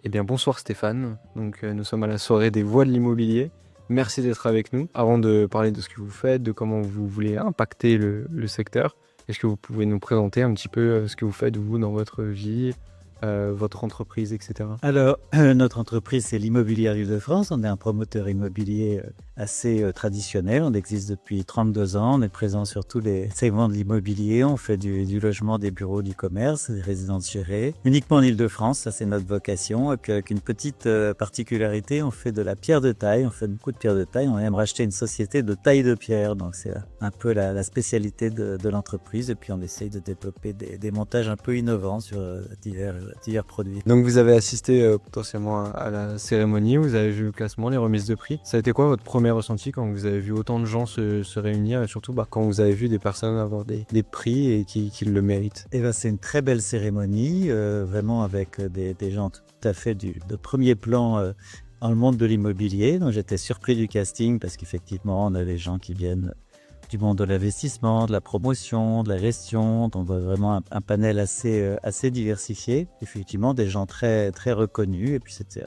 Eh bien, bonsoir Stéphane. Donc, nous sommes à la soirée des voix de l'immobilier. Merci d'être avec nous. Avant de parler de ce que vous faites, de comment vous voulez impacter le secteur, est-ce que vous pouvez nous présenter un petit peu ce que vous faites, vous, dans votre vie, votre entreprise, etc. Alors, notre entreprise, c'est l'Immobilière Île-de-France. On est un promoteur immobilier assez traditionnel. On existe depuis 32 ans. On est présent sur tous les segments de l'immobilier. On fait du logement, des bureaux, du commerce, des résidences gérées. Uniquement en Île-de-France, ça c'est notre vocation. Et puis avec une petite particularité, on fait de la pierre de taille. On fait beaucoup de pierre de taille. On aime racheter une société de taille de pierre. Donc c'est un peu la spécialité de l'entreprise. Et puis on essaye de développer des montages un peu innovants sur divers produits. Donc, vous avez assisté potentiellement à la cérémonie, vous avez vu le classement, les remises de prix. Ça a été quoi votre premier ressenti quand vous avez vu autant de gens se réunir et surtout quand vous avez vu des personnes avoir des prix et qui le méritent? Eh ben, c'est une très belle cérémonie, vraiment avec des gens tout à fait de premier plan dans le monde de l'immobilier. Donc j'étais surpris du casting parce qu'effectivement, on a des gens qui viennent du monde de l'investissement, de la promotion, de la gestion. Donc on voit vraiment un panel assez diversifié. Effectivement, des gens très, très reconnus. Et puis c'était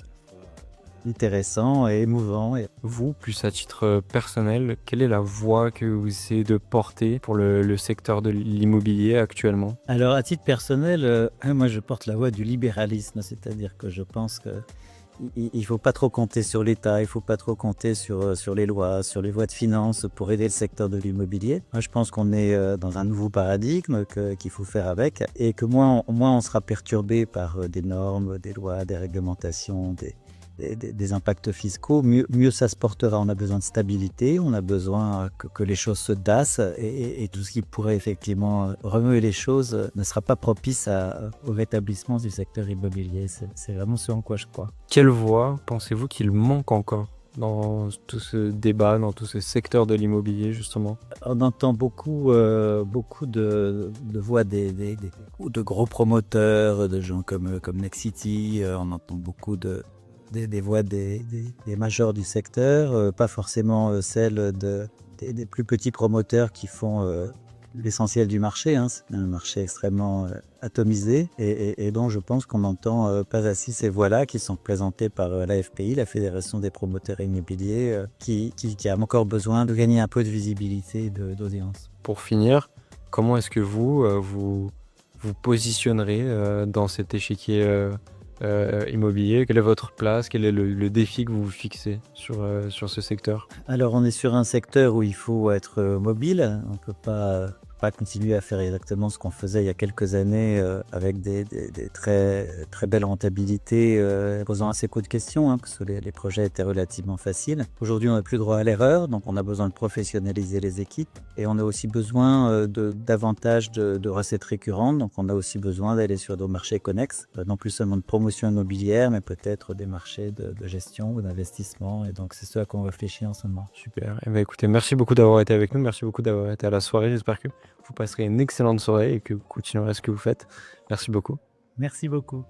intéressant et émouvant. Vous, plus à titre personnel, quelle est la voie que vous essayez de porter pour le secteur de l'immobilier actuellement? Alors, à titre personnel, moi, je porte la voie du libéralisme, c'est-à-dire que je pense que il faut pas trop compter sur l'État, il faut pas trop compter sur les lois, sur les voies de finances pour aider le secteur de l'immobilier. Moi, je pense qu'on est dans un nouveau paradigme qu'il faut faire avec et que moins on sera perturbé par des normes, des lois, des réglementations, des impacts fiscaux, mieux ça se portera. On a besoin de stabilité, on a besoin que les choses se tassent et tout ce qui pourrait effectivement remuer les choses ne sera pas propice au rétablissement du secteur immobilier. C'est vraiment ce en quoi je crois. Quelle voie pensez-vous qu'il manque encore dans tout ce débat, dans tout ce secteur de l'immobilier justement? On entend beaucoup de voix de gros promoteurs, de gens comme Nexity. On entend beaucoup des voix des majors du secteur, pas forcément celles des plus petits promoteurs qui font l'essentiel du marché. Hein. C'est un marché extrêmement atomisé et dont je pense qu'on n'entend pas assez ces voix-là qui sont présentées par l'AFPI, la Fédération des promoteurs immobiliers, qui a encore besoin de gagner un peu de visibilité et d'audience. Pour finir, comment est-ce que vous positionnerez dans cet échiquier immobilier? Quelle est votre place? Quel est le défi que vous vous fixez sur ce secteur? Alors on est sur un secteur où il faut être mobile, on ne peut pas continuer à faire exactement ce qu'on faisait il y a quelques années avec des très, très belles rentabilités, posant assez peu de questions, hein, parce que les projets étaient relativement faciles. Aujourd'hui on n'a plus droit à l'erreur, donc on a besoin de professionnaliser les équipes et on a aussi besoin davantage de recettes récurrentes, donc on a aussi besoin d'aller sur nos marchés connexes, non plus seulement de promotion immobilière, mais peut-être des marchés de gestion ou d'investissement, et donc c'est ce à quoi on réfléchit en ce moment. Super. Eh ben, écoutez, merci beaucoup d'avoir été avec nous. Merci beaucoup d'avoir été à la soirée. J'espère que vous passerez une excellente soirée et que vous continuerez ce que vous faites. Merci beaucoup. Merci beaucoup.